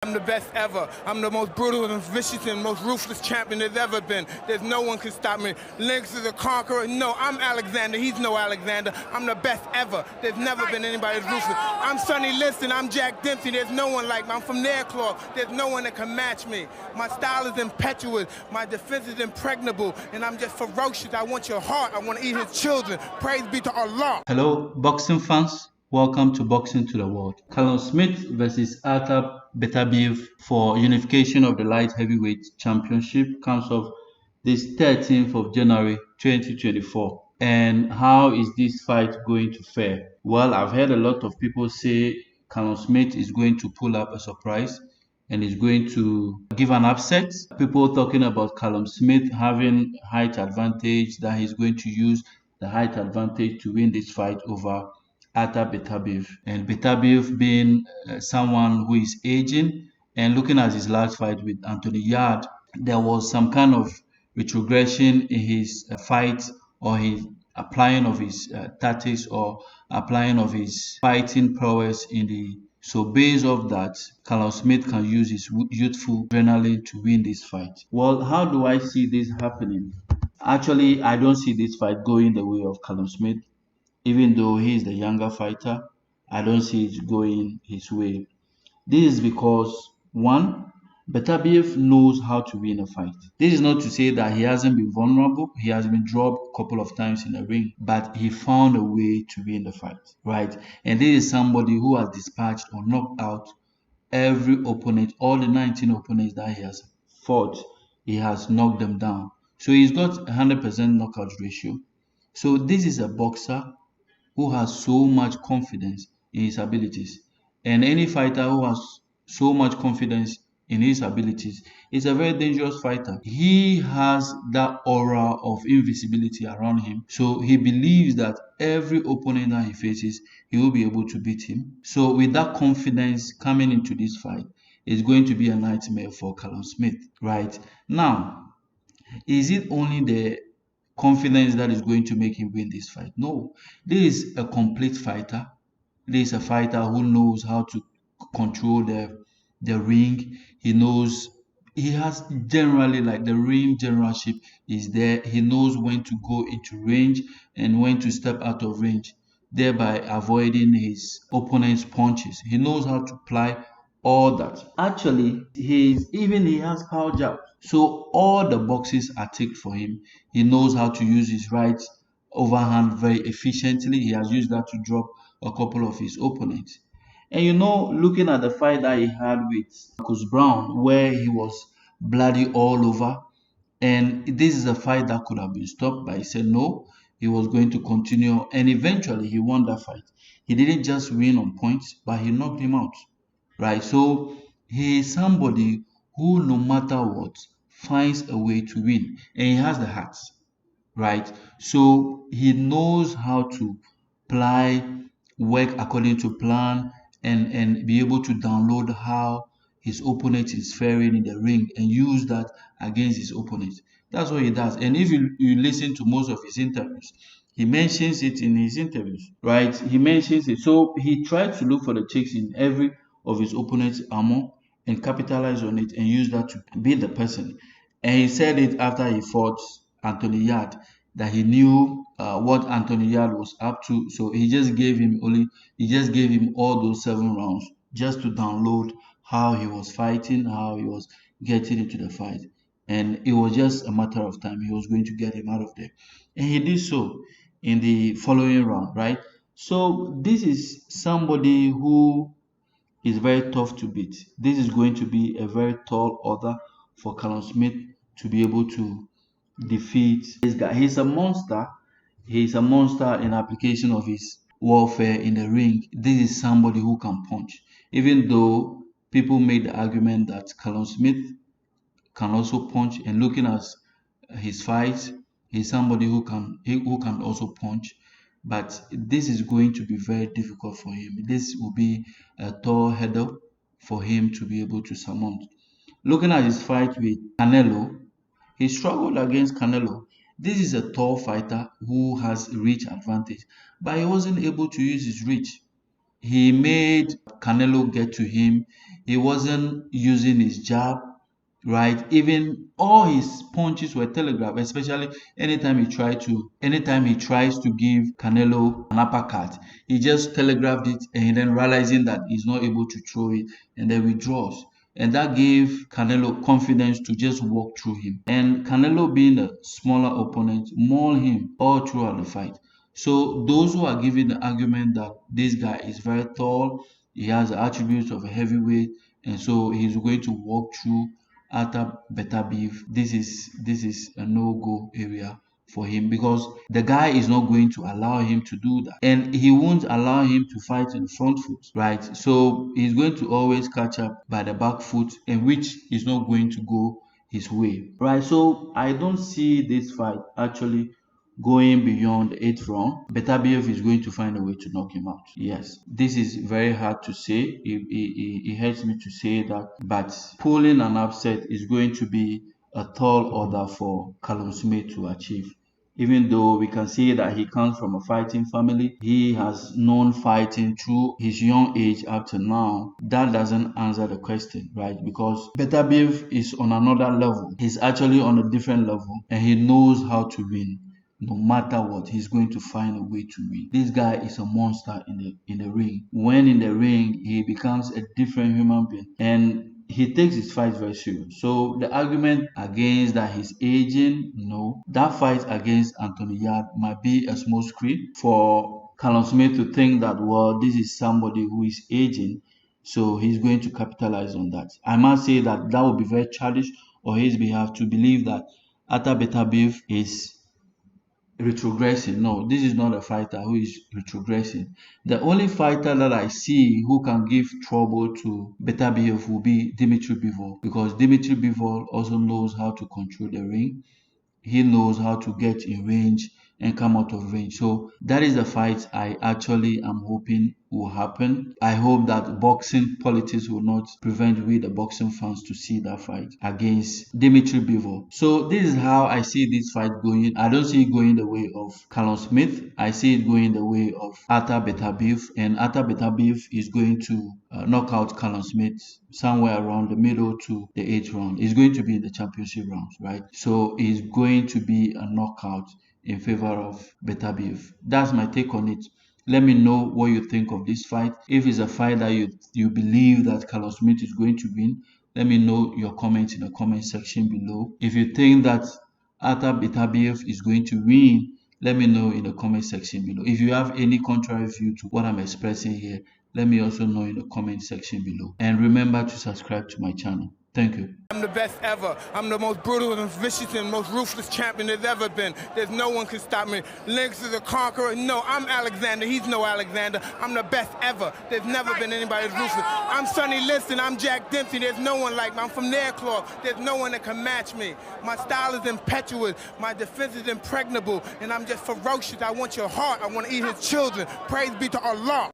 I'm the best ever. I'm the most brutal and vicious and most ruthless champion there's ever been. There's no one can stop me. Lynx is a conqueror. No, I'm Alexander. He's no Alexander. I'm the best ever. There's never been anybody as ruthless. I'm Sonny Liston. I'm Jack Dempsey. There's no one like me. I'm from Nairclaw. There's no one that can match me. My style is impetuous. My defense is impregnable. And I'm just ferocious. I want your heart. I want to eat his children. Praise be to Allah. Hello, boxing fans. Welcome to Boxing to the World. Callum Smith versus ARTUR BETERBIEV for unification of the light heavyweight championship comes off this 13th of January 2024. And how is this fight going to fare? Well, I've heard a lot of people say Callum Smith is going to pull up a surprise and is going to give an upset. People talking about Callum Smith having height advantage, that he's going to use the height advantage to win this fight over ARTUR BETERBIEV. And BETERBIEV being someone who is aging, and looking at his last fight with Anthony Yarde, there was some kind of retrogression in his fight, or his applying of his tactics, or applying of his fighting prowess in the. So based off that, Callum Smith can use his youthful adrenaline to win this fight. Well, how do I see this happening? Actually, I don't see this fight going the way of Callum Smith. Even though he is the younger fighter, I don't see it going his way. This is because, one, BETERBIEV knows how to win a fight. This is not to say that he hasn't been vulnerable. He has been dropped a couple of times in the ring, but he found a way to win the fight, right? And this is somebody who has dispatched or knocked out every opponent, all the 19 opponents that he has fought, he has knocked them down. So he's got 100% knockout ratio. So this is a boxer who has so much confidence in his abilities. And any fighter who has so much confidence in his abilities is a very dangerous fighter. He has that aura of invisibility around him. So he believes that every opponent that he faces, he will be able to beat him. So with that confidence coming into this fight, it's going to be a nightmare for Callum Smith, right? Now, is it only the confidence that is going to make him win this fight? No, this is a complete fighter. This is a fighter who knows how to control the ring. He has generally, like, the ring generalship is there. He knows when to go into range and when to step out of range, thereby avoiding his opponent's punches. He knows how to apply all that. Actually, he has power jab. So all the boxes are ticked for him. He knows how to use his right overhand very efficiently. He has used that to drop a couple of his opponents. And looking at the fight that he had with Marcus Brown, where he was bloody all over, and this is a fight that could have been stopped, but he said no, he was going to continue, and eventually he won that fight. He didn't just win on points, but he knocked him out, right? So he is somebody who, no matter what, finds a way to win, and he has the heart, right? So he knows how to work according to plan, and be able to download how his opponent is faring in the ring and use that against his opponent. That's what he does. And if you listen to most of his interviews, he mentions it in his interviews, right? He mentions it. So he tried to look for the chinks in every of his opponent's armor and capitalize on it and use that to beat the person. And he said it after he fought Anthony Yarde, that he knew what Anthony Yarde was up to. So he just gave him all those 7 rounds just to download how he was fighting, how he was getting into the fight. And it was just a matter of time. He was going to get him out of there. And he did so in the following round, right? So this is somebody who is very tough to beat. This is going to be a very tall order for Callum Smith to be able to defeat this guy. He's a monster. He's a monster in application of his warfare in the ring. This is somebody who can punch. Even though people made the argument that Callum Smith can also punch, and looking at his fights, he's somebody who can also punch. But this is going to be very difficult for him. This will be a tall hurdle for him to be able to surmount. Looking at his fight with Canelo, he struggled against Canelo. This is a tall fighter who has reach advantage, but he wasn't able to use his reach. He made Canelo get to him. He wasn't using his jab, right? Even all his punches were telegraphed, especially anytime he tries to give Canelo an uppercut, he just telegraphed it and then realizing that he's not able to throw it and then withdraws. And that gave Canelo confidence to just walk through him. And Canelo, being a smaller opponent, mauled him all throughout the fight. So those who are giving the argument that this guy is very tall, he has the attributes of a heavyweight, and so he's going to walk through ARTUR BETERBIEV, this is a no-go area for him, because the guy is not going to allow him to do that, and he won't allow him to fight in front foot, right? So he's going to always catch up by the back foot, and which is not going to go his way, right? So I don't see this fight actually going beyond the 8th round. Beterbiev is going to find a way to knock him out. Yes, this is very hard to say. It hurts me to say that, but pulling an upset is going to be a tall order for Callum Smith to achieve. Even though we can see that he comes from a fighting family, he has known fighting through his young age up to now. That doesn't answer the question, right? Because Beterbiev is on another level. He's actually on a different level, and he knows how to win. No matter what, he's going to find a way to win. This guy is a monster in the ring. When in the ring, he becomes a different human being, and he takes his fight very serious. So the argument against that he's aging, no. That fight against Anthony Yard might be a small screen for Callum Smith to think that, well, this is somebody who is aging, so he's going to capitalize on that. I must say that that would be very childish on his behalf to believe that ARTUR BETERBIEV is retrogressing. No, this is not a fighter who is retrogressing. The only fighter that I see who can give trouble to Beterbiev will be Dimitri Bivol, because Dimitri Bivol also knows how to control the ring. He knows how to get in range and come out of range. So that is the fight I actually am hoping will happen. I hope that boxing politics will not prevent we, the boxing fans, to see that fight against Dimitri Bivol. So this is how I see this fight going. I don't see it going the way of Callum Smith. I see it going the way of ARTUR BETERBIEV, and ARTUR BETERBIEV is going to knock out Callum Smith somewhere around the middle to the 8th round. It's going to be in the championship rounds, right? So it's going to be a knockout in favor of Beterbiev. That's my take on it. Let me know what you think of this fight. If it's a fight that you believe that Callum Smith is going to win, let me know your comments in the comment section below. If you think that ARTUR BETERBIEV is going to win, let me know in the comment section below. If you have any contrary view to what I'm expressing here, let me also know in the comment section below. And remember to subscribe to my channel. Thank you. I'm the best ever. I'm the most brutal and vicious and most ruthless champion there's ever been. There's no one can stop me. Lynx is a conqueror. No, I'm Alexander. He's no Alexander. I'm the best ever. There's never been anybody as ruthless. I'm Sonny Liston. I'm Jack Dempsey. There's no one like me. I'm from Nairclaw. There's no one that can match me. My style is impetuous. My defense is impregnable. And I'm just ferocious. I want your heart. I want to eat his children. Praise be to Allah.